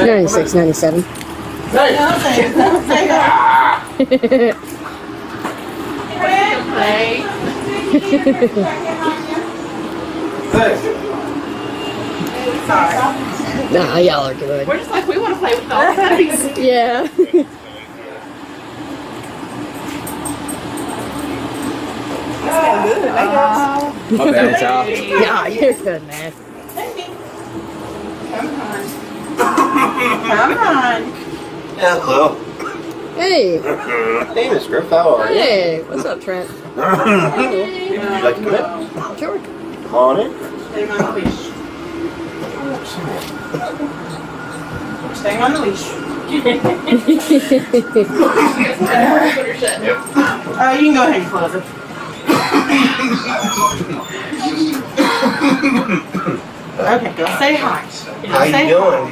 96, 97. Hey! Don't say that. Sorry. Nah, y'all are good. We're just like, we want to play with dolls. Yeah. Good. My bad, Sal. Yeah, you're good, man. Come on. Hello. Hey. Hey, Miss Griff, how are you? Hey, what's up, Trent? Would you like to come in? Sure. Come on in. Staying on the leash. Staying on the leash. You can go ahead and close it. Okay, go say hi. How you doing?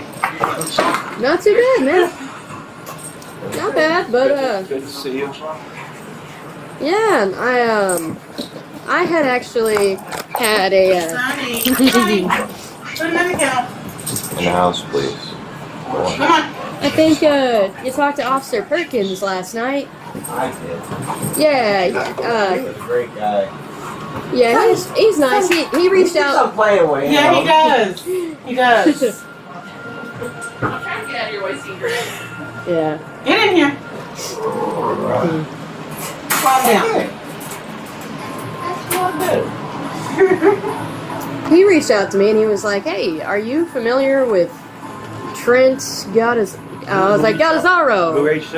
Not too bad, man. Not bad, but Good to see you. yeah, I had actually had a Honey, honey. Put him in the kennel. In the house, please. Come on. I think you talked to Officer Perkins last night. I did. Yeah, He's a great guy. yeah, he's nice. He reached out. Stop playing with him. Yeah, he does. He does. I'm trying to get out of your way, secret. Yeah. Get in here. Calm down. He reached out to me and he was like, "Hey, are you familiar with Trent Gattaz?" I was like, Who "Gattazaro." reached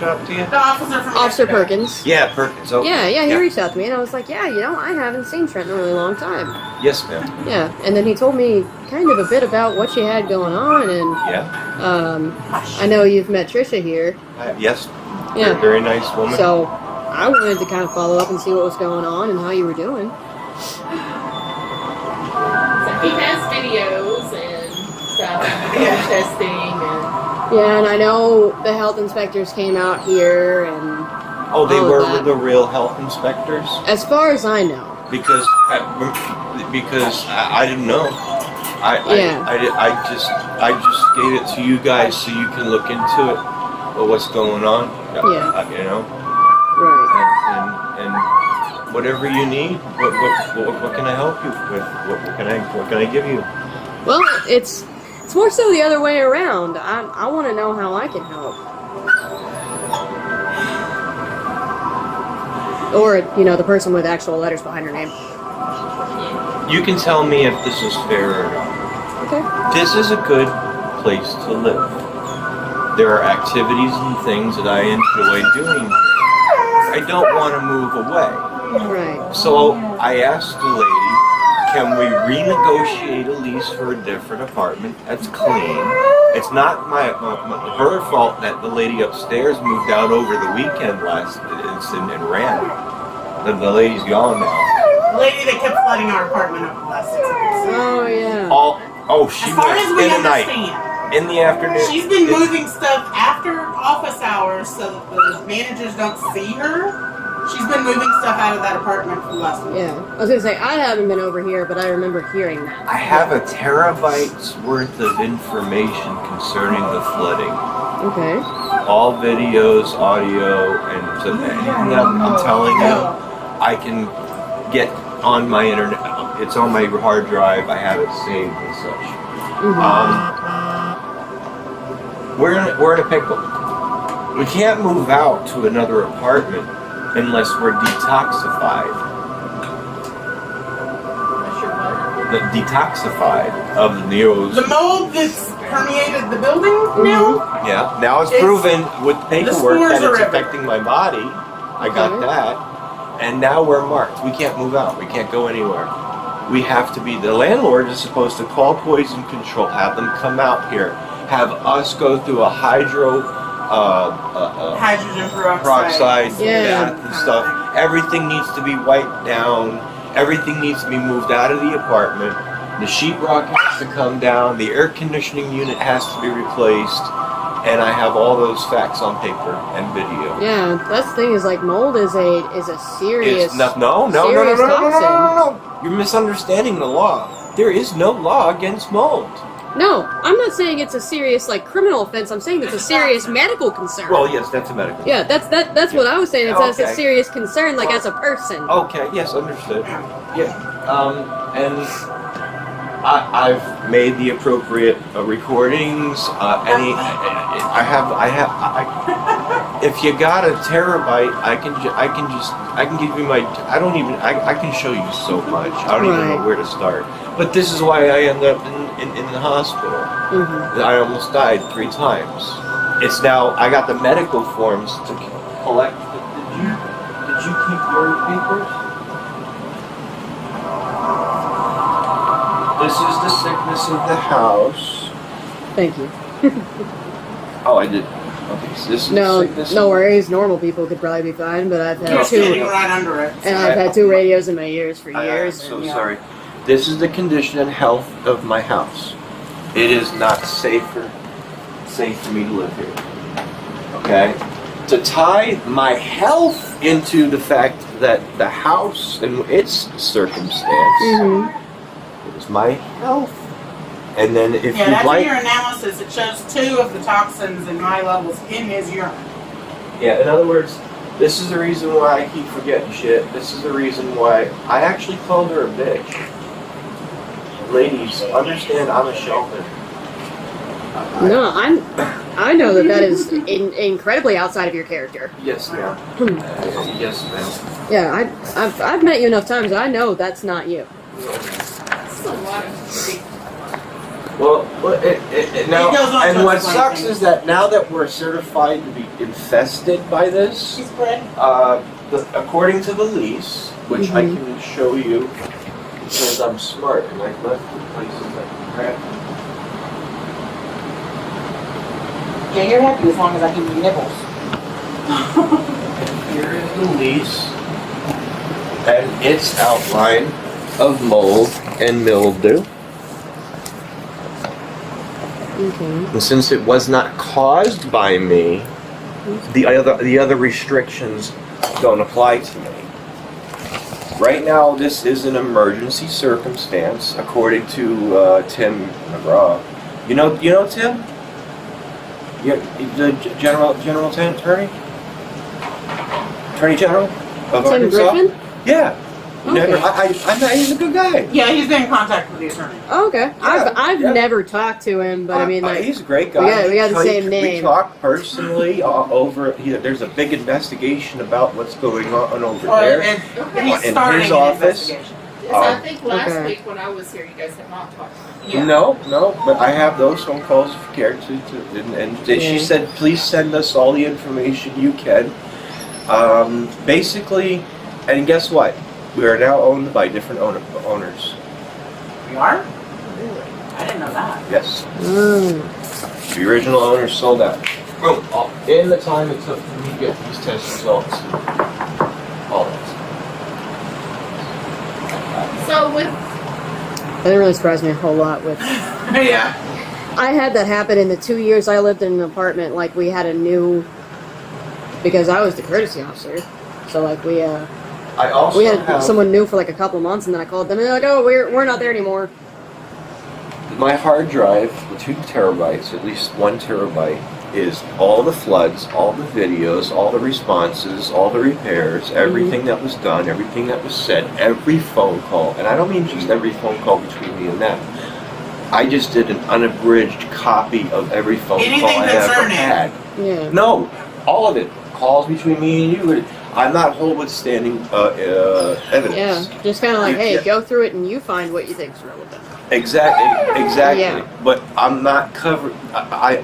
out to you? The officer from Officer yesterday. Perkins. Yeah, Perkins. Okay. Yeah, he reached out to me and I was like, "Yeah, I haven't seen Trent in a really long time." Yes, ma'am. Yeah, and then he told me kind of a bit about what you had going on, and Yeah. I know you've met Trisha here. Yes. Yeah. Very nice woman. So I wanted to kind of follow up and see what was going on and how you were doing. So he has videos and stuff, testing and Yeah, and I know the health inspectors came out here, and Oh, they all of were that. the real health inspectors? As far as I know. Because I didn't know. I just gave it to you guys so you can look into it. What's going on? Yeah. You know. Right. And whatever you need. What can I help you with? What can I give you? Well, it's more so the other way around. I want to know how I can help. Or, the person with actual letters behind her name. You can tell me if this is fair or not. Okay. This is a good place to live. There are activities and things that I enjoy doing here. I don't want to move away. Right. So I asked the lady, can we renegotiate a lease for a different apartment that's clean? It's not her fault that the lady upstairs moved out over the weekend and ran. The lady's gone now. The lady that kept flooding our apartment over the last 6 months. Oh, yeah. She As far went as we in the night, understand, in the afternoon. she's been moving stuff after office hours so that the managers don't see her. She's been moving stuff out of that apartment for the last week. Yeah. I was going to say, I haven't been over here, but I remember hearing that. I have a terabyte's worth of information concerning the flooding. Okay. All videos, audio, and so anything that I'm telling you, I can get on my internet. It's on my hard drive. I have it saved and such. We're in a pickle. We can't move out to another apartment unless we're detoxified. Detoxified of the neos. The mold that's permeated the building now? Yeah. Now it's proven with paperwork spores that are it's everywhere. affecting my body. I got that. And now we're marked. We can't move out. We can't go anywhere. We have to be, the landlord is supposed to call poison control, have them come out here, have us go through a hydrogen peroxide bath and stuff. Everything needs to be wiped down. Everything needs to be moved out of the apartment. The sheetrock has to come down. The air conditioning unit has to be replaced. And I have all those facts on paper and video. Yeah, that's the thing is like mold is a serious No. toxin. You're misunderstanding the law. There is no law against mold. No, I'm not saying it's a serious like criminal offense. I'm saying it's a serious medical concern. Well, yes, that's a medical. Yeah, that's what I was saying. It's a Okay. serious concern, like as a person. Okay, yes, understood. Yeah, and I've made the appropriate recordings. If you got a terabyte, I can give you my. I can show you so much. I don't even know where to start. But this is why I ended up in the hospital. Mm-hmm. I almost died 3 times. It's now I got the medical forms to collect. Did you keep your papers? This is the sickness of the house. Thank you. Oh, I did. Okay, so this is No, the sickness. no worries. Normal people could probably be fine, but I've had You're standing 2, right under it. and I've had 2 radios in my ears for I am years. so and, sorry. This is the condition and health of my house. It is not safe for me to live here. Okay? To tie my health into the fact that the house and its circumstance is my health. And then if Yeah, you'd that's like... your analysis. It shows 2 of the toxins and my levels in his urine. Yeah, in other words, this is the reason why I keep forgetting shit. This is the reason why I actually called her a bitch. Ladies, understand I'm a shellman. No, I know that is incredibly outside of your character. Yes, ma'am. Yes, ma'am. Yeah, I've met you enough times. I know that's not you. That's a lot of Well, now, It goes on and to what explain sucks things. is that now that we're certified to be infested by this, She's bred. according to the lease, which I can show you, because I'm smart and I've left the places like crap. Yeah, you're happy as long as I give you nibbles. Here is the lease and its outline of mold and mildew. Okay. And since it was not caused by me, the other restrictions don't apply to me. Right now, this is an emergency circumstance, according to Tim McGraw. You know Tim? The general attorney general of Tim Arkansas. Griffin? Yeah. Okay. I met. He's a good guy. Yeah, he's been in contact with the attorney. Oh, okay. Yeah, I've never talked to him, but I mean, like, he's a great guy. we got the same We name. talk personally over. There's a big investigation about what's going on over there. And Okay. he's In starting his an office. investigation. Yes, I think last Okay. week when I was here, you guys had not talked. Yeah. No, but I have those phone calls if you care to and she said, please send us all the information you can. Basically, and guess what? We are now owned by different owners. We are? I didn't know that. Yes. Mm. The original owners sold out. Boom. In the time it took for me to get these test results. All that. So with That didn't really surprise me a whole lot with. Yeah. I had that happen in the 2 years I lived in an apartment. Like, we had a new, because I was the courtesy officer. So like we I also had have someone new for like a couple months, and then I called them and they're like, oh, we're not there anymore. my hard drive, the 2 terabytes, at least 1 terabyte, is all the floods, all the videos, all the responses, all the repairs, everything that was done, everything that was said, every phone call. And I don't mean just every phone call between me and them. I just did an unabridged copy of every phone Anything call I ever concerning. had. Yeah. No, all of it. Calls between me and you. I'm not wholly-withstanding evidence. Yeah. Just kind of like, hey, Yeah. go through it and you find what you think's relevant. Exactly. Yeah. But I'm not covered.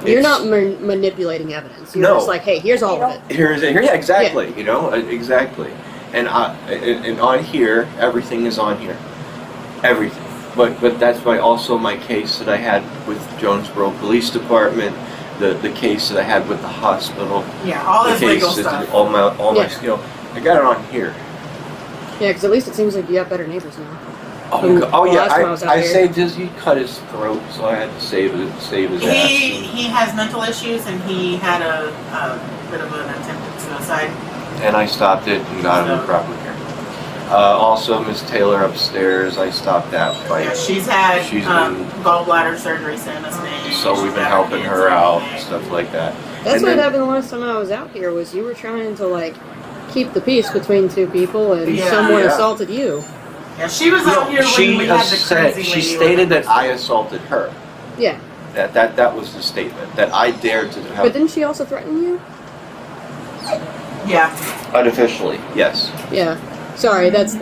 You're not manipulating evidence. You're No. just like, hey, here's all of it. Yeah, exactly. You know, exactly. And on here, everything is on here. Everything. But that's also my case that I had with Jonesboro Police Department, the case that I had with the hospital. Yeah, all the this legal case stuff. all my Yeah. skill. I got it on here. Yeah, because at least it seems like you have better neighbors now. Oh yeah, last time I was out I here. saved his. He cut his throat, so I had to save his ass. He has mental issues and he had a bit of an attempted suicide. And I stopped it and got him the proper care. Also, Miss Taylor upstairs, I stopped that fight. Yeah, she's had She's been- gallbladder surgery, same as me. So we've She's been had helping kids her and out, everything. stuff like that. That's And what then- happened the last time I was out here. Was you were trying to like keep the peace between two people, and Yeah. someone Yeah. assaulted you. Yeah, she was out here when She we had the said, crazy she lady stated with that I assaulted her. Yeah, That was the statement, that I dared to but have, didn't she also threaten you? Yeah. unofficially, yes. Yeah. Sorry, that's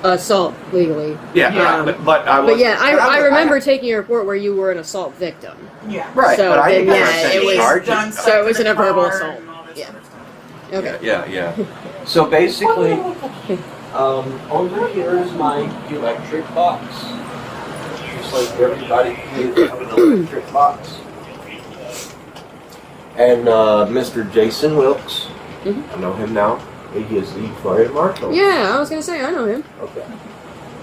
assault legally. Yeah, Yeah. but I was. But yeah, I remember taking a report where you were an assault victim. Yeah. Right, So but I then, didn't yeah, press it any was- charges. Done So stuff it to wasn't the a verbal car assault. and all this Yeah. other stuff. Okay. Yeah. So basically, over here is my electric box. Just like everybody pays have an electric box. And Mr. Jason Wilkes, Mhm. I know him now. He is the fire marshal. Yeah, I was gonna say I know him. Okay.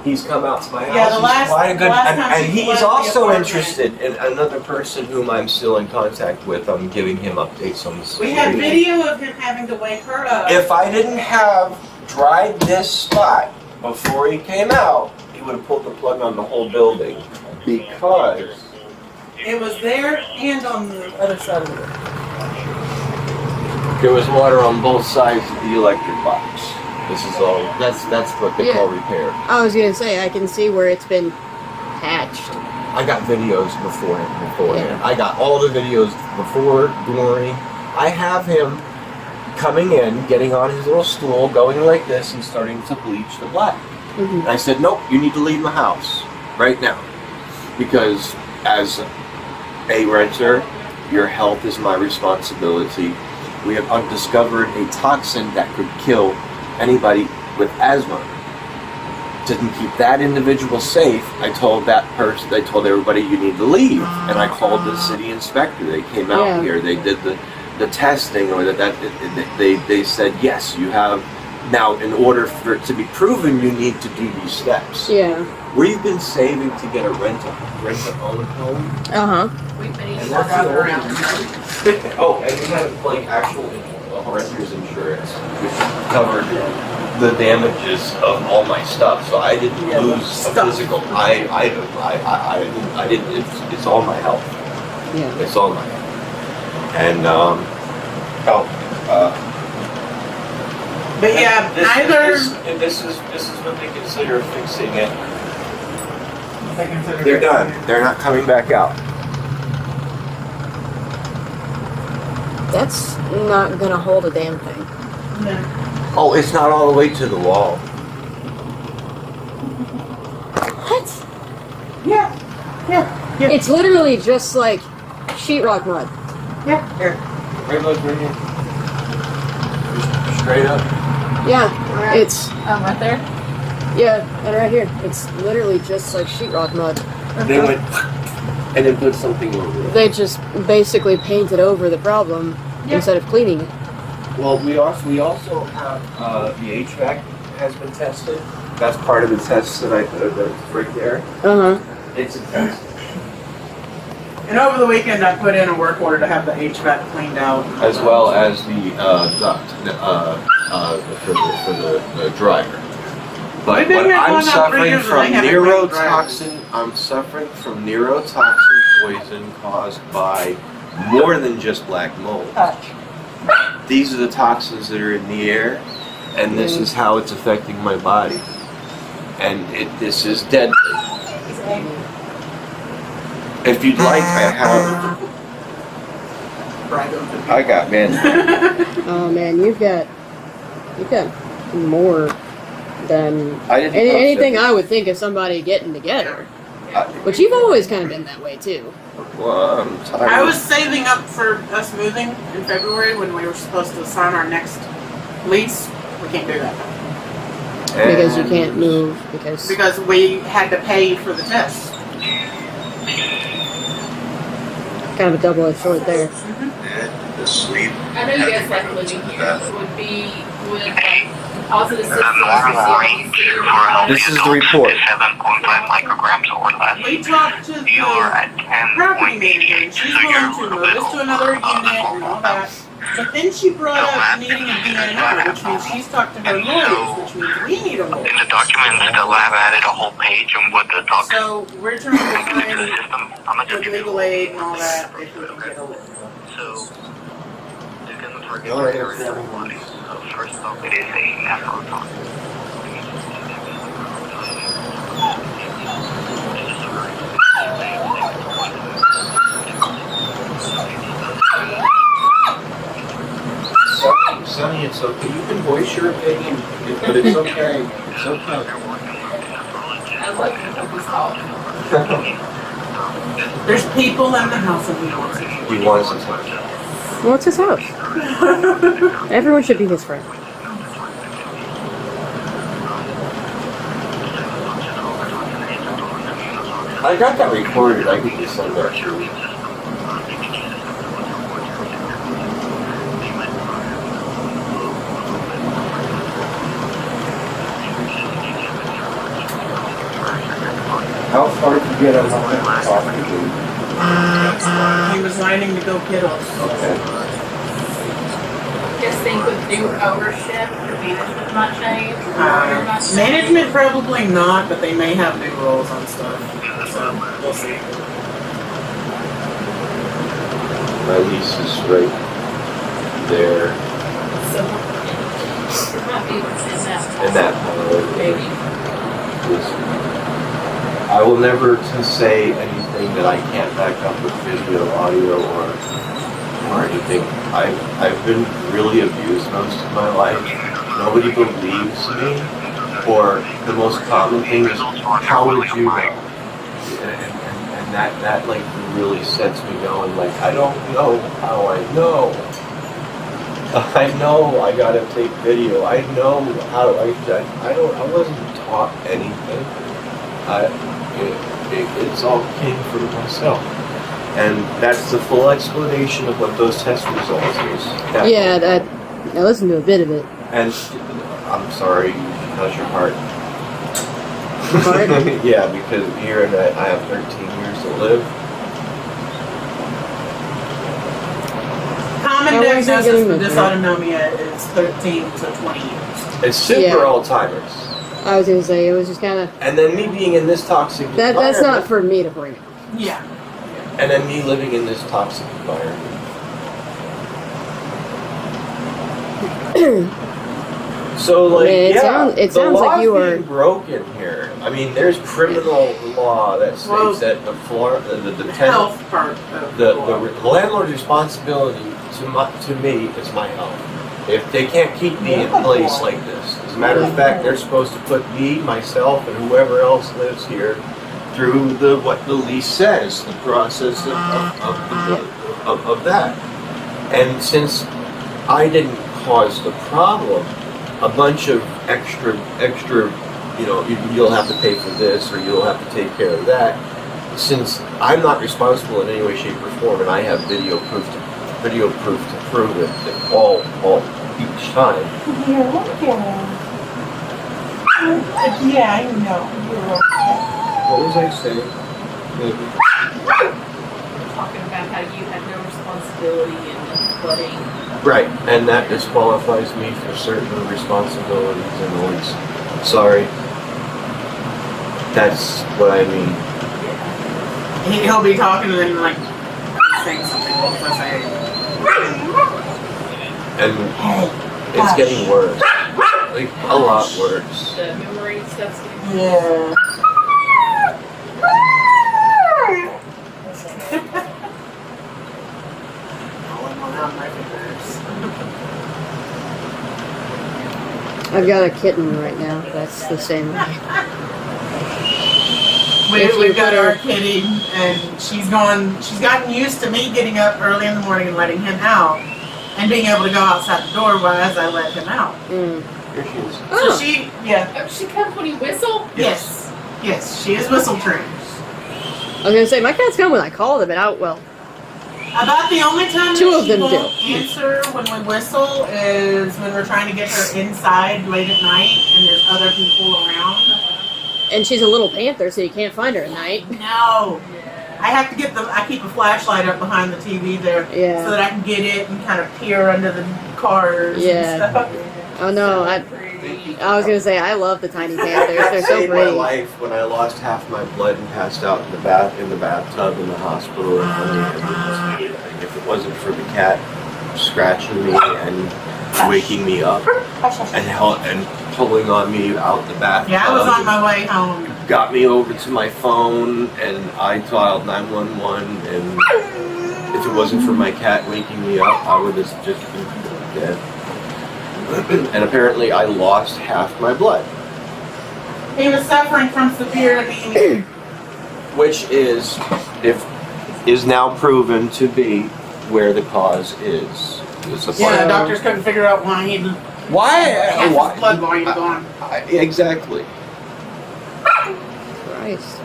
He's come out to my house. Yeah, the He's last- quite a good, last and, time and she he's left the also apartment. interested in another person whom I'm still in contact with. I'm giving him updates on the We have situation. video of him having to wake her up. If I didn't have dried this spot before he came out, he would have pulled the plug on the whole building. Because It was there and on the other side of the room. there was water on both sides of the electric box. This is all, that's what they call repair. I was gonna say I can see where it's been patched. I got videos beforehand. Yeah. I got all the videos before, during. I have him coming in, getting on his little stool, going like this, and starting to bleach the black. Mhm. And I said, nope, you need to leave my house right now. Because as a renter, your health is my responsibility. We have undiscovered a toxin that could kill anybody with asthma. To keep that individual safe, I told that person, I told everybody you need to leave. And I called the city inspector. They came out Yeah. here, they did the testing, or they said, yes, you have. Now, in order for it to be proven, you need to do these steps. Yeah. We've been saving to get a rent-to-own home. Uh huh. We've been And eating that's our the around. only Oh, and we have like actual renter's insurance, which covered the damages of all my stuff. So I didn't lose a physical I didn't. It's all my health. Yeah. It's all my health. And But yeah, This is what they consider fixing it. They consider They're it- done. They're not coming back out. That's not gonna hold a damn thing. No. Oh, it's not all the way to the wall. What? Yeah. Yeah. Yeah. It's literally just like sheetrock mud. Yeah. Here. Right, look, right here. Just straight up. Yeah. It's Right there. yeah, and right here. It's literally just like sheetrock mud. They went and then put something over it. They just basically painted over the problem Yeah. instead of cleaning it. Well, we also have the HVAC has been tested. That's part of the test that that's right there. Uh huh. It's a test. And over the weekend, I put in a work order to have the HVAC cleaned out. As well as the duct for the dryer. But We've been what here I'm going on 3 suffering years and from they haven't cleaned the dryer. I'm suffering from neurotoxin poison caused by more than just black mold. These are the toxins that are in the air, and this is how it's affecting my body. And this is deadly. If you'd like, I got man. Oh man, you've got more than I didn't anything I would think of somebody getting together. But you've always kind of been that way too. Well, I'm tired. I was saving up for us moving in February when we were supposed to sign our next lease. We can't do that Because you can't move because we had to pay for the test. kind of a double-edged sword there. Sleep. I know you guys like living here. Would like positive systems This is the report. 7.5 micrograms or less. We talked to You are the at property 10.88, manager, and she's so willing you're to a move little us to another unit and all that. But then she brought up needing a DNR, which means she's talked to her lawyers, which means we need a lawyer. In the documents, they'll have added a whole page on what the docs So we're trying to into the system. I'm gonna find with legal aid and all that if we can get a lawyer. So, you can target areas of bodies. So first off, it is a natural talk. Sonny, it's okay. You can voice your opinion, but it's okay. It's okay. I love when people talk. There's people in the house and we want to. He wants to talk. Well, it's his house. Everyone should be his friend. I got that recorded. I could just send that to you. How far did you get on that talking to? He was lining to go piddle. Okay. Just think with new ownership, the management might change. Or owner might change. Management probably not, but they may have new roles on stuff. So we'll see. My lease is right there So it might be within that. in that part. Maybe. I will never say anything that I can't back up with video, audio, or anything. I've been really abused most of my life. Nobody believes me. Or the most common thing is, how would you know? And that like really sets me going. Like, I don't know how I know. I know I gotta take video. I know how I wasn't taught anything. It's all came from myself. And that's the full explanation of what those test results is. Yeah, I listened to a bit of it. And I'm sorry, how's your heart? Heart? Yeah, because here I have 13 years to live. Common How long is it diagnosis getting for this, dysautonomia is 13 to 20 years. It's super Yeah. Alzheimer's. I was gonna say, it was just kind of... And then me being in this toxic That's not environment, for me to bring up. Yeah. and then me living in this toxic environment. So like, It yeah, sounds- it the sounds like law's you are- being broken here. I mean, there's criminal law that states Well, that the The tenant, health part of the law. landlord's responsibility to me is my health. If they can't keep me in place like this, as a matter of fact, they're supposed to put me, myself, and whoever else lives here through what the lease says, the process of that. And since I didn't cause the problem, a bunch of extra, you'll have to pay for this or you'll have to take care of that. Since I'm not responsible in any way, shape, or form, and I have video proof to prove it all each time. You're looking. Yeah, I know. You're okay. What was I saying? Talking about how you had no responsibility in the flooding. Right, and that disqualifies me for certain responsibilities in the lease. Sorry. That's what I mean. He'll be talking and then like saying something. What was I saying? And it's getting worse. Like, a lot worse. The memory stuff's getting Yeah. I've got a kitten right now. That's the same way. We've got our kitty, and she's gotten used to me getting up early in the morning and letting him out, and being able to go outside the door as I let him out. Mm. Here she is. So Oh, Oh, she comes when you whistle? Yes, she is whistle trained. I was gonna say, my cats come when I call them, and About the only time Two that of she them won't do. answer when we whistle is when we're trying to get her inside late at night and there's other people around. and she's a little panther, so you can't find her at night. No, I have to get I keep a flashlight up behind the TV there Yeah. so that I can get it and kind of peer under the cars Yeah. and stuff. Oh no, I was gonna say I love the tiny panthers. They're so saved my pretty. life when I lost half my blood and passed out in the bathtub in the hospital. And if it wasn't for the cat scratching me and waking me up and pulling on me out the bathtub, Yeah, I was on my way home. got me over to my phone, and I dialed 911. And if it wasn't for my cat waking me up, I would have just been dead. And apparently I lost half my blood, He was suffering from severe anemia. which is now proven to be where the cause is. It's a Yeah, part- doctors couldn't figure out why he'd Why? half his blood volume gone. Exactly. Christ.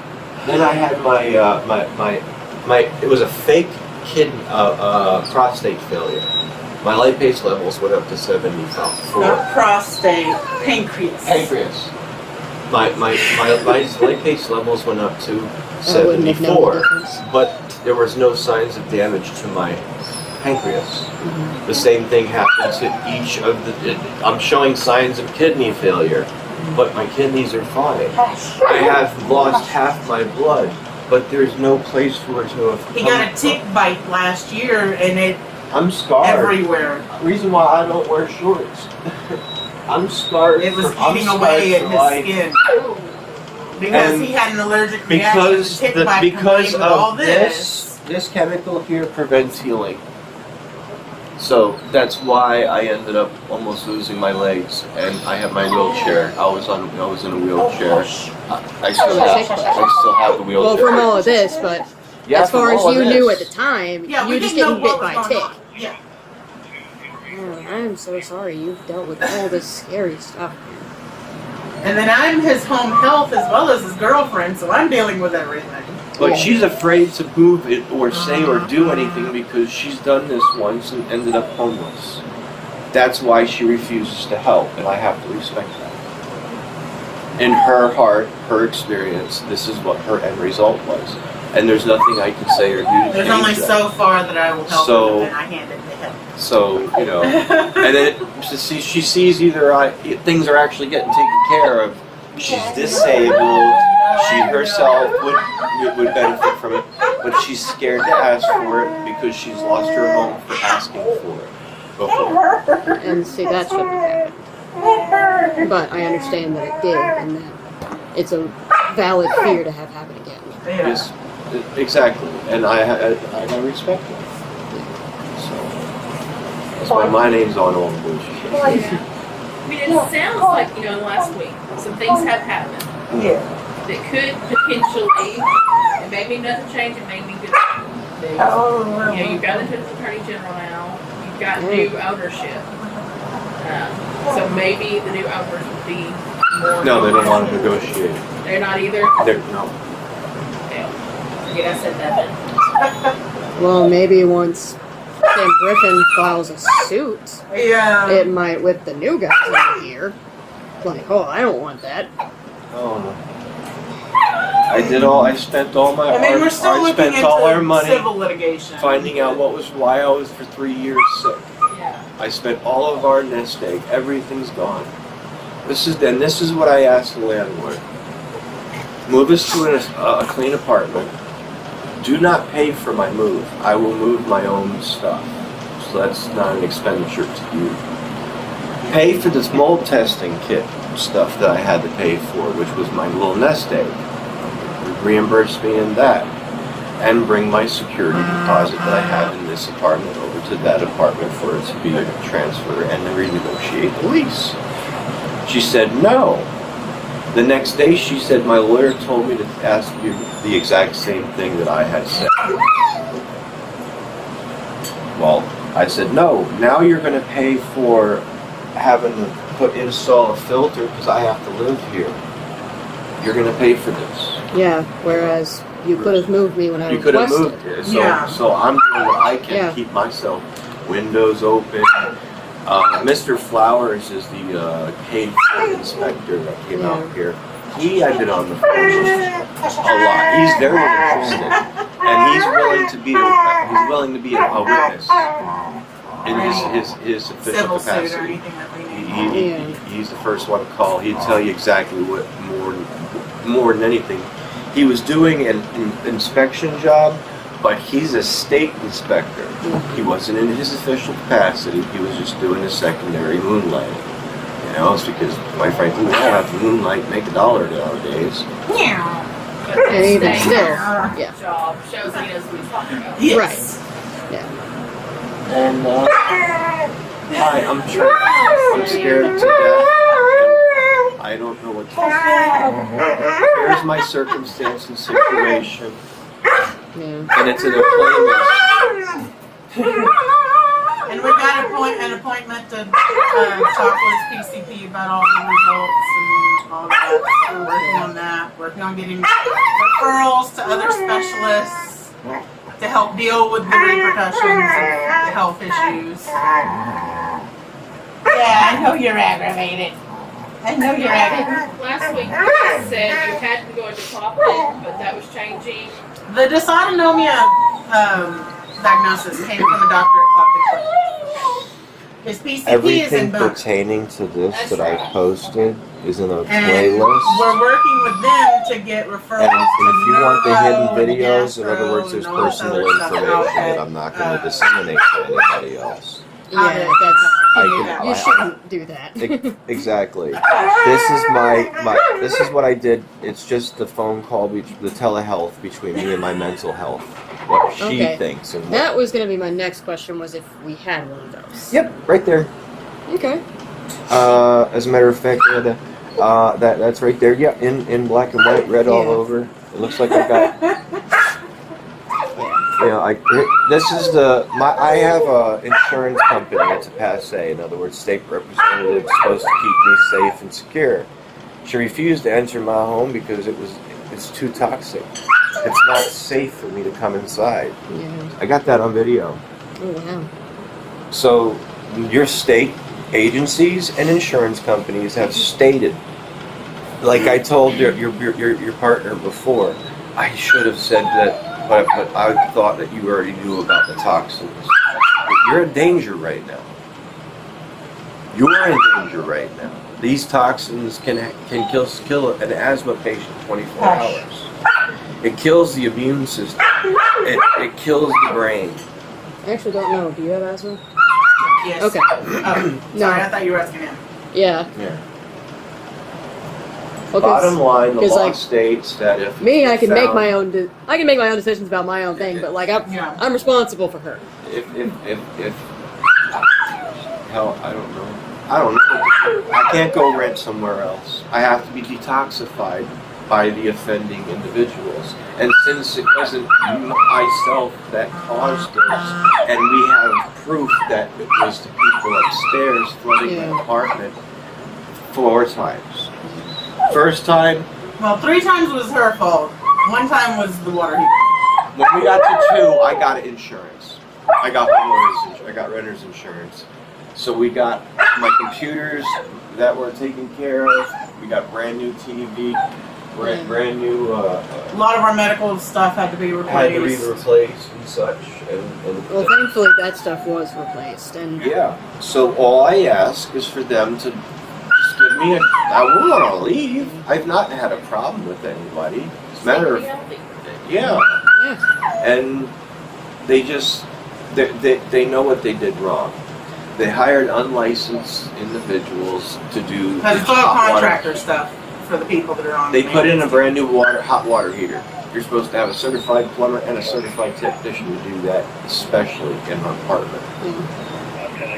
Then I had my it was a fake prostate failure. My lipase levels went up to 74. Not prostate, pancreas. Pancreas. My lipase levels went up to I wouldn't have known the 74, difference. but there was no signs of damage to my pancreas. Mm-hmm. The same thing happened to each of I'm showing signs of kidney failure, but my kidneys are fine. I have lost half my blood, but there's no place for it to have He come got a tick from. bite last year and it I'm scarred. everywhere. Reason why I don't wear shorts. I'm scarred. It was I'm eating scarred away at for his life. skin. Because And he had an allergic reaction Because to tick bite because combined with all of this. this chemical here prevents healing. So that's why I ended up almost losing my legs, and I have my wheelchair. I was in a wheelchair. I still have the wheelchair. Well, from all of this, but Yeah, as far from as all of you this. knew at the time, Yeah, we you just didn't know getting bit what by was a going tick. on. Yeah. Oh, I'm so sorry. You've dealt with all this scary stuff. And then I'm his home health as well as his girlfriend, so I'm dealing with everything. But Yeah. she's afraid to move it or say or do anything because she's done this once and ended up homeless. That's why she refuses to help, and I have to respect that. In her heart, her experience, this is what her end result was. And there's nothing I can say or do to There's change only that. so far that I will help So- him, and I hand it to him. So, and then she sees either things are actually getting taken care of, she's disabled, she herself would benefit from it, but she's scared to ask for it because she's lost her home for asking for it before. And see, that shouldn't have happened. But I understand that it did, and that it's a valid fear to have happen again. Yeah. Yes, exactly, and I respect it. So that's why my name's on all the bullshit. Yeah. I mean, it sounds like, in the last week, some things have happened Yeah. that could potentially, it may mean nothing change, it may mean good things. Oh, You've got the Attorney General now, you've got new ownership. So maybe the new owners would be more. No, they don't want to negotiate. They're not either? No. Forget I said that then. Well, maybe once Sam Griffin files a suit, Yeah. it might whip the new guys over here. Like, oh, I don't want that. Oh. I spent all my And then we're still I looking spent into all our money civil litigation. finding out why I was for 3 years sick. Yeah. I spent all of our nest egg. Everything's gone. This is what I asked the landlord. Move us to a clean apartment. Do not pay for my move. I will move my own stuff. So that's not an expenditure to you. Pay for this mold testing kit stuff that I had to pay for, which was my little nest egg. Reimburse me in that. And bring my security deposit that I have in this apartment over to that apartment for it to be a transfer and then renegotiate the lease. She said no. The next day she said my lawyer told me to ask you the exact same thing that I had said. Well, I said no. Now you're going to pay for having to install a filter because I have to live here. You're going to pay for this. Yeah, whereas you could have moved me when I You could have requested. moved here. So, Yeah. so I'm doing what I can Yeah. to keep myself. Windows open. Mr. Flowers is the cave inspector that came out here. He had been on the phone a lot. He's very interested. and he's willing to be a witness in his official Civil suit or capacity. anything like that. He's the first one to call. He'd tell you exactly what more than anything. He was doing an inspection job, but he's a state inspector. He wasn't in his official capacity. He was just doing a secondary moonlighting. You know, it's because, quite frankly, we all have to moonlight, make $1 nowadays. And even still, yeah. Job shows he knows what he's talking about. Yes. Right. Yeah. And I'm scared to death. I don't know what to do. Here's my circumstance and situation, Yeah. and it's an appointment. And we've got an appointment to talk with PCP about all the results and all that. So we're working on that. Working on getting referrals to other specialists to help deal with the repercussions of the health issues. Yeah, I know you're aggravated. I know you're aggravated. Last week you said you had to go into Clopton, but that was changing. The dysautonomia diagnosis came from a doctor at Clopton. His PCP is in Everything Boone. pertaining to this That's that right. I posted is in a And playlist. we're working with them to get referrals And if you want the hidden to videos, in other gastro words, there's and all this personal other stuff information that out I'm not at, going to disseminate to anybody else. Yeah, I you shouldn't do that. Exactly. This is what I did. It's just the phone call, the telehealth between me and my mental health. What she Okay. thinks and what. That was going to be my next question, was if we had one of those. Yep, right there. Okay. As a matter of fact, that's right there. Yeah, in black and white, red all Yeah. over. It looks like I got. This is I have a insurance company. It's a passe. In other words, state representative supposed to keep me safe and secure. She refused to enter my home because it's too toxic. It's not safe for me to come inside. Yeah. I got that on video. Oh, wow. So your state agencies and insurance companies have stated, like I told your partner before, I should have said that, but I thought that you already knew about the toxins. But you're in danger right now. You're in danger right now. These toxins can kill an asthma patient 24 hours. It kills the immune system. It kills the brain. I actually don't know. Do you have asthma? Yes. Okay. Oh, No. sorry, I thought you were asking him. Yeah. Yeah. Well, Bottom line, the 'cause, law like, states that if me, I can make found- my own. I can make my own decisions about my own thing, but like Yeah. I'm responsible for her. if hell, I don't know. I don't know. I can't go rent somewhere else. I have to be detoxified by the offending individuals. And since it wasn't myself that caused this, and we have proof that it was the people upstairs flooding Yeah. my apartment 4 times. First time, Well, 3 times was her fault. 1 time was the water heater. when we got to 2, I got insurance. I got homeowners insurance. I got renter's insurance. So we got my computers that were taken care of. We got brand new TV, brand new. A lot of our medical stuff had to be replaced. Had to be replaced and such. And Well, thankfully that stuff was replaced, and yeah. So all I ask is for them to just give me a. I won't want to leave. I've not had a problem with anybody. As a matter of, yeah. yeah, And they just they know what they did wrong. They hired unlicensed individuals to do Because it's all hot water. contractor stuff for the people that are on. They the put in a maintenance. brand new hot water heater. You're supposed to have a certified plumber and a certified technician to do that, especially in an apartment.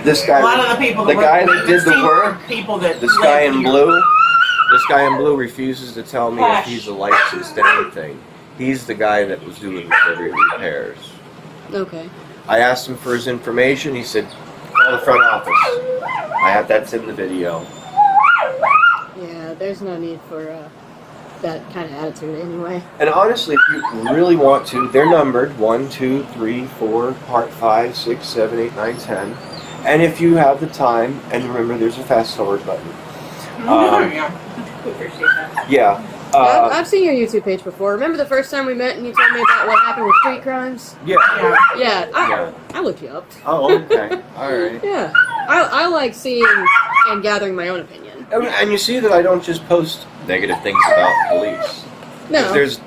This guy, A lot of the people. the that guy work- that did the work, People that. this guy live in here. blue, this guy in blue refuses to tell me if he's a licensed anything. He's the guy that was doing the repairs. okay. I asked him for his information. He said, "Call the front office." That's in the video. Yeah, there's no need for that kind of attitude anyway. And honestly, if you really want to, they're numbered 1, 2, 3, 4, part 5, 6, 7, 8, 9, 10. And if you have the time, and remember, there's a fast forward button. Yeah. We appreciate that. Yeah, I've seen your YouTube page before. Remember the first time we met and you told me about what happened with street crimes? Yeah. Yeah, I looked you up. Oh, okay. All right. Yeah, I like seeing and gathering my own opinion. And you see that I don't just post negative things about police. No. There's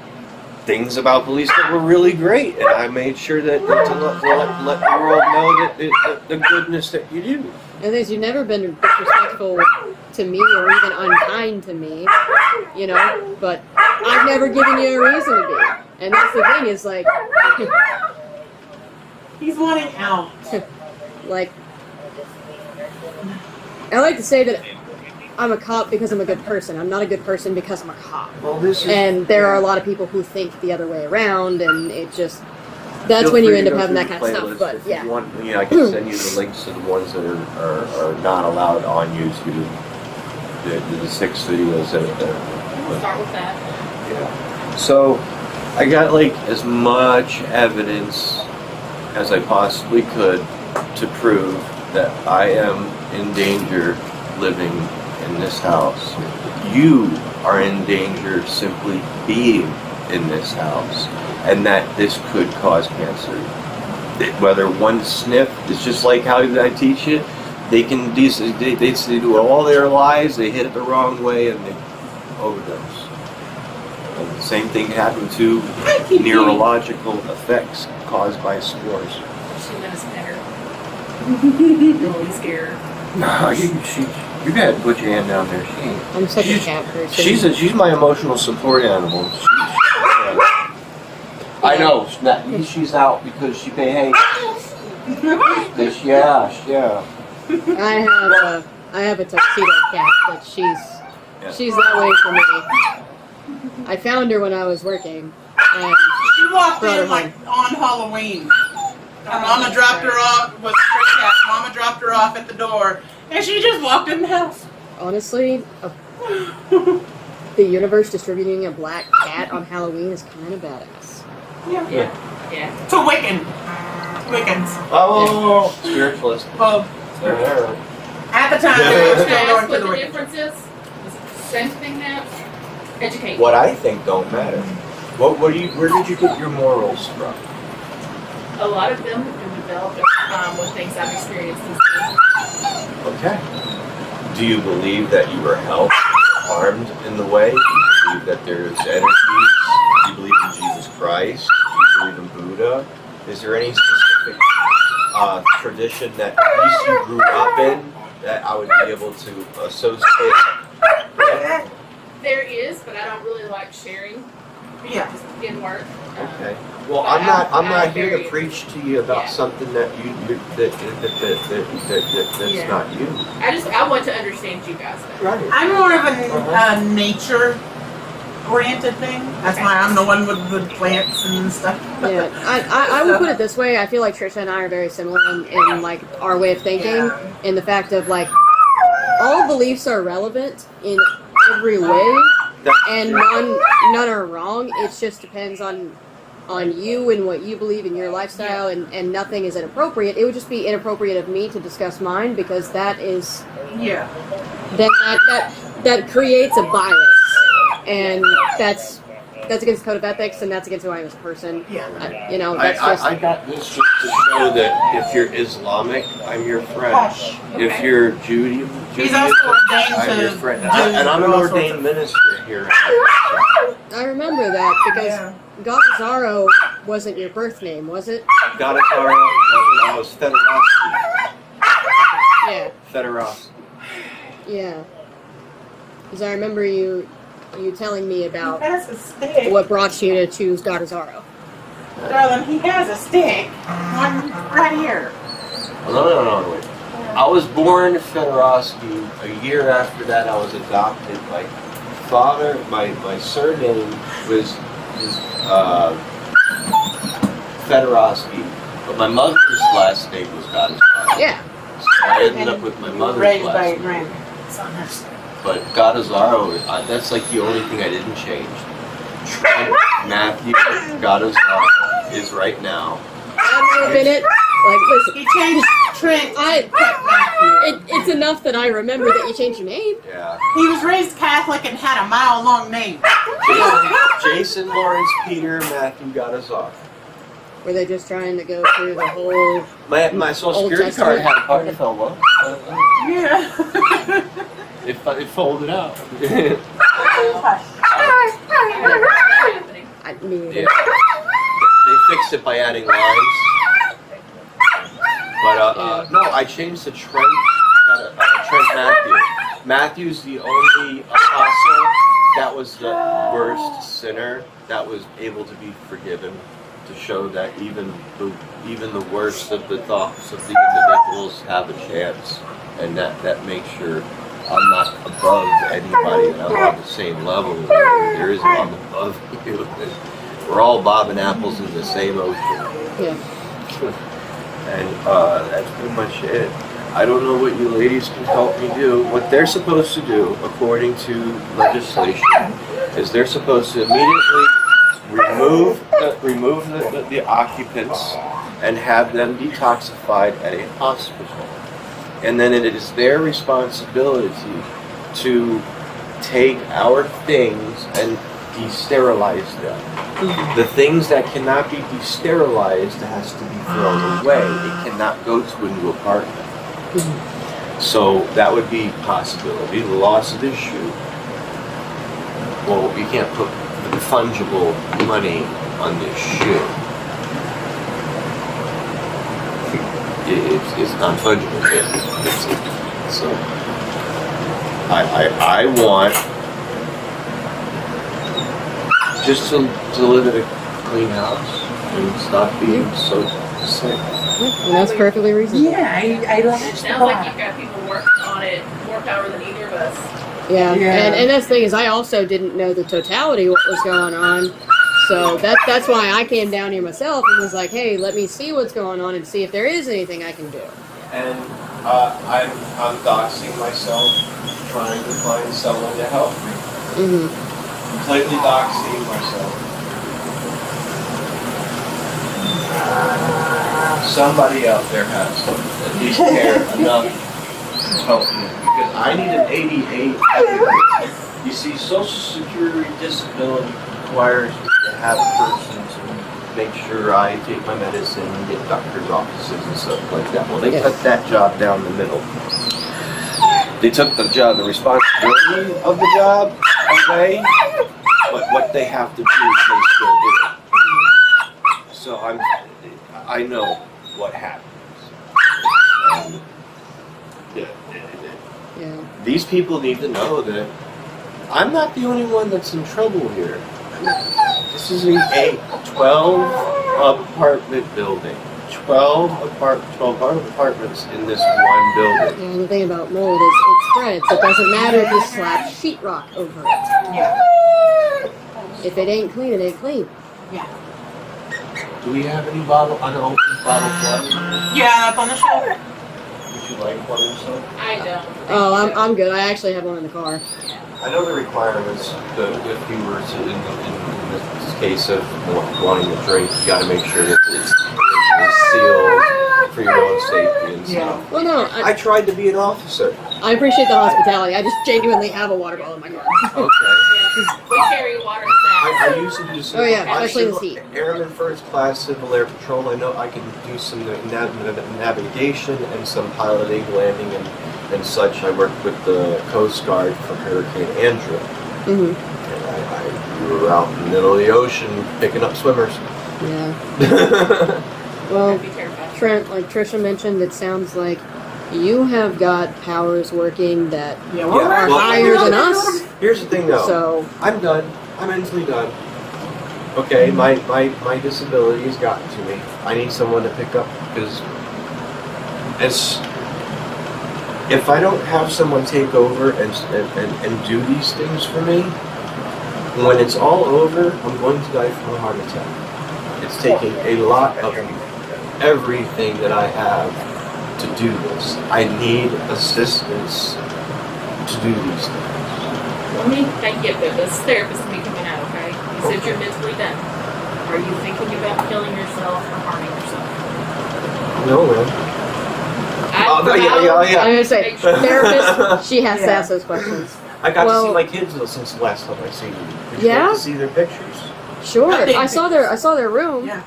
things about police that were really great, and I made sure that to let the world know that the goodness that you do. And things you've never been disrespectful to me or even unkind to me, you know. But I've never given you a reason to be, and that's the thing is like, He's wanting out. like, I like to say that I'm a cop because I'm a good person. I'm not a good person because I'm a cop. Well, this is. And there are a lot of people who think the other way around, and it just that's Feel when you free end to up go having through that kind the of stuff. playlist But if yeah, you want, I can send you the links to the ones that are not allowed on YouTube. The 6 videos that We'll start with that. yeah. So I got like as much evidence as I possibly could to prove that I am in danger living in this house. You are in danger simply being in this house, and that this could cause cancer. Whether one sniff, it's just like how I teach you. They can they do all their lives. They hit it the wrong way and they overdose. And the same thing happened to neurological effects caused by spores. She lives better. Really scared. No, you gotta put your hand down there. She ain't. I'm such a She's- cat person. She's my emotional support animal. I know. She's out because she behaves. Yeah. I have a tuxedo cat, but she's that way for me. I found her when I was working, and She walked brought her in like home. on Halloween. Her mama dropped her off with stray cat. Mama dropped her off at the door, and she just walked in the house. Honestly, the universe distributing a black cat on Halloween is kind of badass. Yeah. To Wiccans. Oh, spiritualist. Well, at the time, they were still Ask going to what the the Wiccans. difference is? Is it the same thing now? Educate. What I think don't matter. Where did you get your morals from? A lot of them have been developed over time with things I've experienced and seen. Okay. Do you believe that you were helped, harmed in the way? Do you believe that there's energies? Do you believe in Jesus Christ? Do you believe in Buddha? Is there any specific tradition that at least you grew up in that I would be able to associate with? There is, but I don't really like sharing. Yeah. Just in work. Okay. Well, I'm not here to preach to you about something that that's Yeah. not you. I want to understand you guys better. Right. I'm more of a nature-oriented thing. That's why I'm the one with the plants and stuff. Yeah, I will put it this way. I feel like Trisha and I are very similar in like our way of thinking, in the fact of like all beliefs are relevant in every way, and none are wrong. It just depends on you and what you believe in your lifestyle, and nothing is inappropriate. It would just be inappropriate of me to discuss mine because that is Yeah. that creates a bias, and that's against code of ethics, and that's against who I am as a person. Yeah. That's just. I got this just to show that if you're Islamic, I'm your friend. If you're Judaism, He's also ordained I'm your to friend. do And I'm an all sorts ordained of- minister here. I remember that because Yeah. Gazaro wasn't your birth name, was it? God is our I was Federosky. Yeah. Federosky. Yeah. Because I remember you telling me about That's a stick. what brought you to choose Gardazaro. Darling, he has a stick. One right here. No, wait. I was born Federosky. A year after that, I was adopted. My father, my surname was Federosky, but my mother's last name was Gardazaro. Yeah. So I ended up with my mother's Raised by last a name. grandson. But Gardazaro, that's like the only thing I didn't change. Trent Matthew Gardazaro is right now. I've been it. Like, listen, He changed Trent. it's enough that I remember that you changed your name. Yeah. He was raised Catholic and had a mile-long name. Jason, Lawrence, Peter, Matthew got us off. Were they just trying to go through the whole? My social Old security card Testament? had a button fell off. Yeah. It folded out. I mean, Yeah. They fixed it by adding lines. But no, I changed to Trent. Got a Trent Matthew. Matthew's the only apostle that was the worst sinner that was able to be forgiven, to show that even the worst of the thoughts of the individuals have a chance, and that makes sure I'm not above anybody, and I'm on the same level. There is one above you. We're all bobbing apples in the same ocean. yeah. And that's pretty much it. I don't know what you ladies can help me do. What they're supposed to do, according to legislation, is they're supposed to immediately remove the occupants and have them detoxified at a hospital. And then it is their responsibility to take our things and de-sterilize them. The things that cannot be de-sterilized has to be thrown away. It cannot go to a new apartment. So that would be a possibility. The loss of this shoe. Well, you can't put fungible money on this shoe. It's not fungible. So I want just to live in a clean house and stop being so sick. And that's perfectly reasonable. Yeah, I like It sounds like you've got people working on it more power than either of us. Yeah. Yeah. And that's the thing is, I also didn't know the totality of what was going on. So that's why I came down here myself and was like, hey, let me see what's going on and see if there is anything I can do. And I'm doxing myself, trying to find someone to help me. Mm-hmm. Completely doxing myself. Somebody out there has to at least care enough to help me, because I need an 88 every. You see, Social Security disability requires me to have a person to make sure I take my medicine and get doctor's offices and stuff like that. Well, they cut that job down the middle. They took the responsibility of the job away, but what they have to do, they still do. So I know what happens. And, Yeah. these people need to know that I'm not the only one that's in trouble here. This is a 12 apartment building. 12 apartments in this one building. And the thing about mold is it spreads. It doesn't matter if you slap sheetrock over it. Yeah. If it ain't clean, it ain't clean. Yeah. Do we have any unopened bottle water? Yeah, up on the shelf. Would you like one or so? I don't. Oh, I'm good. I actually have one in the car. I know the requirements. If you were to, in this case of wanting to drink, you got to make sure that it's sealed for your own safety and stuff. Well, no, I tried to be an officer. I appreciate the hospitality. I just genuinely have a water bottle in my car. Okay. We carry water snacks. I used to do some. Oh, yeah, I'm especially in this heat. Airman First Class Civil Air Patrol. I know I can do some navigation and some piloting, landing, and such. I worked with the Coast Guard for Hurricane Andrew. Mm-hmm. And we were out in the middle of the ocean picking up swimmers. Yeah. Well, I'd be terrified. Trent, like Trisha mentioned, it sounds like you have got powers working that Yeah, are well, higher than us. Here's the thing, though. So, I'm done. I'm mentally done. Okay, my disability has gotten to me. I need someone to pick up because if I don't have someone take over and do these things for me, when it's all over, I'm going to die from a heart attack. It's taking a lot of everything that I have to do this. I need assistance to do these things. Let me get this therapist to be coming out, okay? You said you're mentally done. Are you thinking about killing yourself or harming yourself? No, man. I'm yeah. I'm going to say, Make sure. therapist, she has to Yeah. ask those questions. I got to Well- see my kids since the last time I seen them. Did you Yeah? get to see their pictures? Sure. Update I saw their room. Yeah.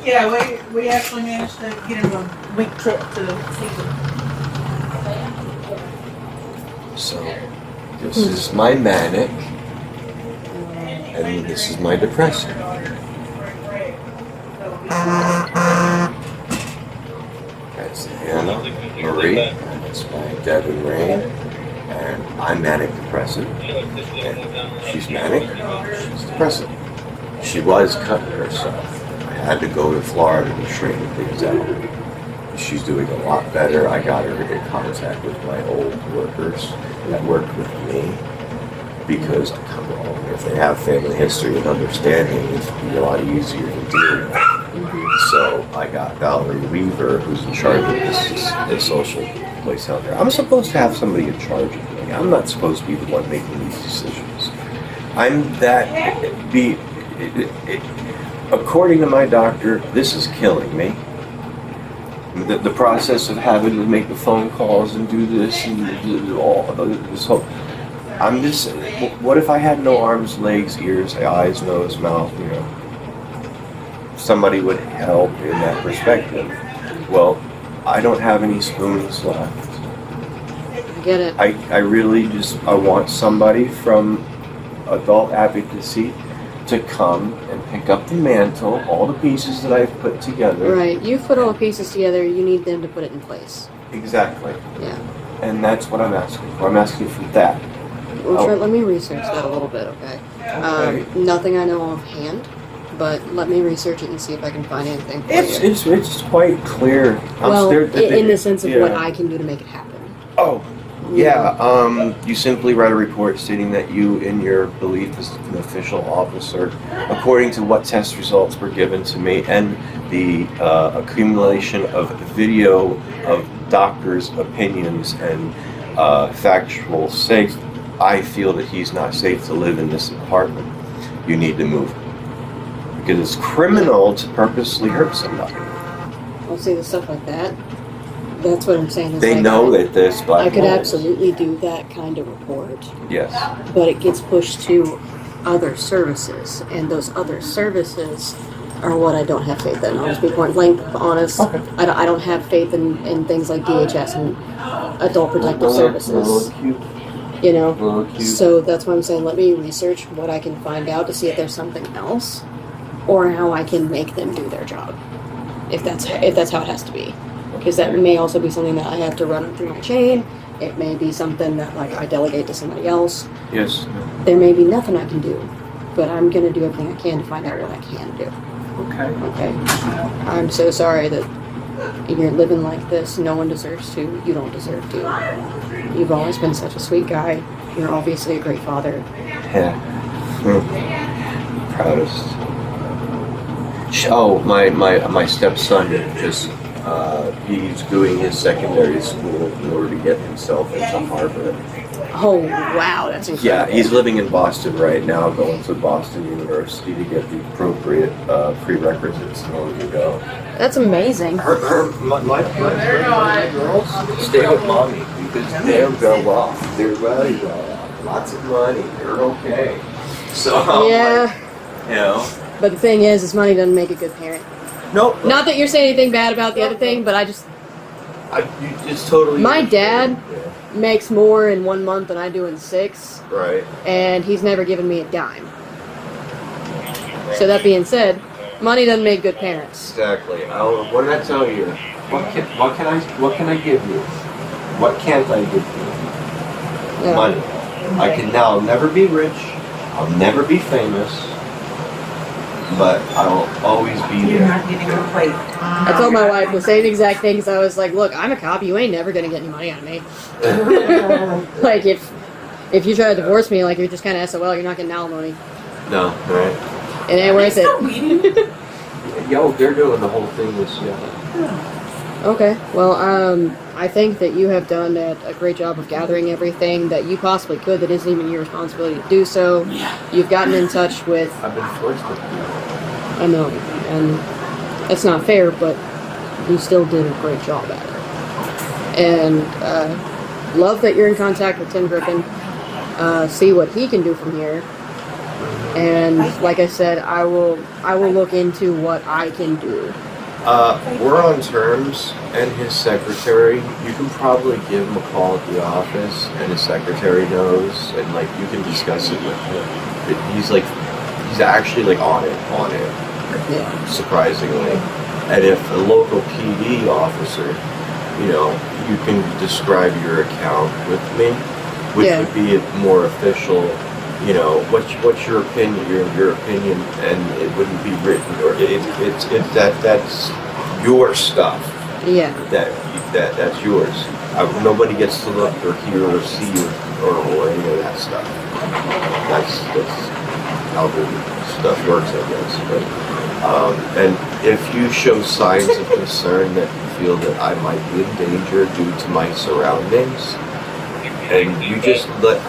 Yeah, we actually managed to get him a week trip to see them. So, this is my manic, and this is my depressing. That's Hannah, Marie, that's my Deb and Rain, and I'm manic depressive, and she's manic, she's depressive. She was cutting herself. I had to go to Florida to straighten things out. She's doing a lot better. I got her to get contact with my old workers that worked with me because if they have family history and understanding, it'd be a lot easier to deal with. So I got Valerie Weaver, who's in charge of this social place out there. I'm supposed to have somebody in charge of me. I'm not supposed to be the one making these decisions. I'm that. According to my doctor, this is killing me. The process of having to make the phone calls and do this and do all this whole. I'm just. What if I had no arms, legs, ears, eyes, nose, mouth? You know, somebody would help in that perspective. Well, I don't have any spoons left. I get it. I really just want somebody from adult advocacy to come and pick up the mantle, all the pieces that I've put together. Right. You've put all the pieces together. You need them to put it in place. Exactly. Yeah. And that's what I'm asking for. I'm asking for that. Well, Trent, let me research that a little bit, okay? Okay. Nothing I know offhand, but let me research it and see if I can find anything for you. It's quite clear. Well, in the sense of what I can do to make it happen. Oh, yeah. You simply write a report stating that you, in your belief as an official officer, according to what test results were given to me and the accumulation of video of doctors' opinions and factual safe, I feel that he's not safe to live in this apartment. You need to move. Because it's criminal to purposely hurt somebody. I'll see the stuff like that. That's what I'm saying. Is They like know that there's black I could holes. absolutely do that kind of report, Yes. but it gets pushed to other services, and those other services are what I don't have faith in. I'll just be point blank honest. Okay. I don't have faith in things like DHS and adult protective services. You know, so that's why I'm saying let me research what I can find out to see if there's something else, or how I can make them do their job, if that's how it has to be. Because that may also be something that I have to run through my chain. It may be something that like I delegate to somebody else. Yes. There may be nothing I can do, but I'm gonna do everything I can to find out what I can do. Okay. Okay. I'm so sorry that you're living like this. No one deserves to. You don't deserve to. You've always been such a sweet guy. You're obviously a great father. Yeah. Proudest. Oh, my stepson just he's doing his secondary school in order to get himself into Harvard. Oh wow, that's incredible. Yeah, he's living in Boston right now, going to Boston University to get the appropriate prerequisites in order to go. That's amazing. My girls stay with mommy because they're well off. They're very well off. Lots of money. They're okay. So I'm Yeah. like, you know. But the thing is money doesn't make a good parent. Nope. Not that you're saying anything bad about the other thing, but It's totally. my dad makes more in 1 month than I do in 6, Right. and he's never given me a dime. So that being said, money doesn't make good parents. Exactly. What did I tell you? What can I give you? What can't I give you? Yeah. Money. I can now never be rich. I'll never be famous. But I will always be You're there. not getting a plate. I told my wife the same exact thing, because I was like, look, I'm a cop, you ain't never gonna get any money out of me. Like, if you try to divorce me, like, you're just kind of SOL, you're not getting alimony. No, right? It ain't worth it. Yo, they're doing the whole thing this year. Okay, well, I think that you have done a great job of gathering everything that you possibly could that isn't even your responsibility to do so. You've gotten in touch with... I've been forced to. I know, and it's not fair, but you still did a great job at it. And love that you're in contact with Tim Griffin. See what he can do from here. And like I said, I will look into what I can do. We're on terms, and his secretary, you can probably give him a call at the office, and his secretary knows, and like you can discuss it with him. He's actually like on it, Yeah. surprisingly. And if a local PD officer, you know, you can describe your account with me, which Yeah. would be a more official. You know, what's your opinion? Your opinion, and it wouldn't be written, or that's your stuff. Yeah. That's yours. Nobody gets to look or hear or see or any of that stuff. That's how the stuff works, I guess. But and if you show signs of concern that you feel that I might be in danger due to my surroundings. And you just let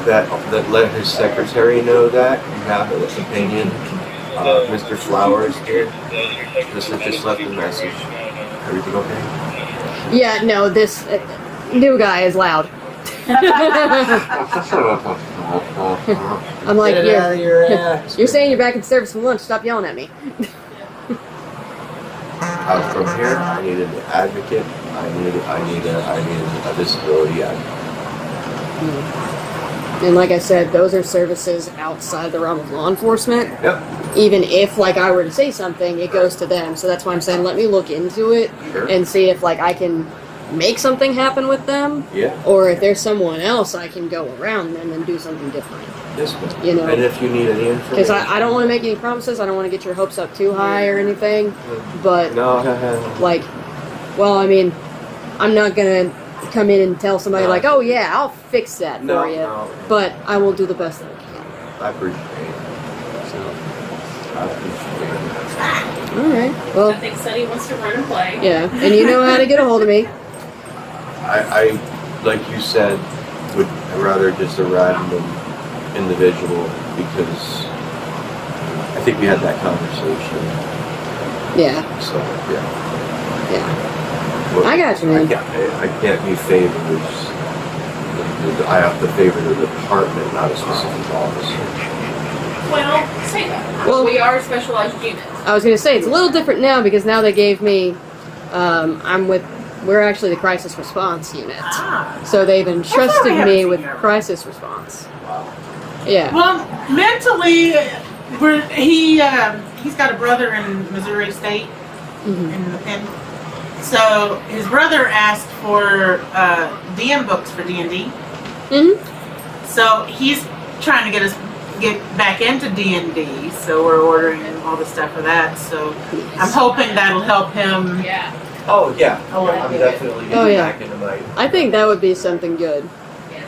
his secretary know that you have an opinion. Mr. Flowers here just left a message. Everything okay? Yeah, no, this new guy is loud. I'm like, Get it out of your ass. you're saying you're back in service from lunch. Stop yelling at me. From here, I need an advocate. I need a disability advocate. And like I said, those are services outside the realm of law enforcement. Yep. Even if like I were to say something, it goes to them. So that's why I'm saying let me look into it Sure. and see if like I can make something happen with them, Yeah. or if there's someone else I can go around them and do something different. This one. You know. And if you need any information. Because I don't want to make any promises. I don't want to get your hopes up too high or anything. But No. like, well, I mean, I'm not gonna come in and tell somebody No. like, oh yeah, I'll fix that No, for you. no. But I will do the best that I can. I appreciate it. So, I appreciate it. all right. Well, I think Sonny wants to run and play. yeah, and you know how to get a hold of me. I like you said, would rather just a random individual because I think we had that conversation. Yeah, So yeah. yeah. I got you, man. I can't be favors. I have to favor the department, not a specific officer. Well, say that. Well- We are a specialized unit. I was gonna say it's a little different now because now they gave me. We're actually the crisis response unit, so they've entrusted have me seen with her. crisis response. Wow. Yeah. Well, mentally, he's got a brother in Missouri State Mhm. in the pen. So his brother asked for DM books for D&D. Mhm. So he's trying to get back into D&D. So we're ordering all the stuff for that. So I'm hoping that'll help him. Yeah. Oh yeah. Oh, yeah. I'm definitely Oh, getting yeah. back into my. I think that would be something good. Yes.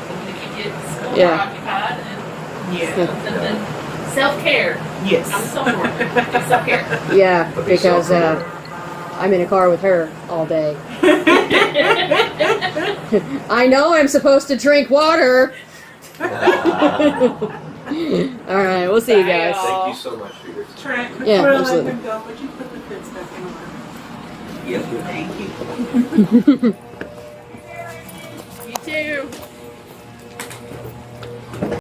Something to keep you still Yeah. occupied and Yeah. something that self-care. Yes. I'm a social worker. Do self-care. Yeah, But be because self-aware. I'm in a car with her all day. I know I'm supposed to drink water. All right, we'll see you guys. Bye, Thank you so much for your time. Trent, Yeah, before I let absolutely. them go, would you put the kids back in order? Yes. Thank you.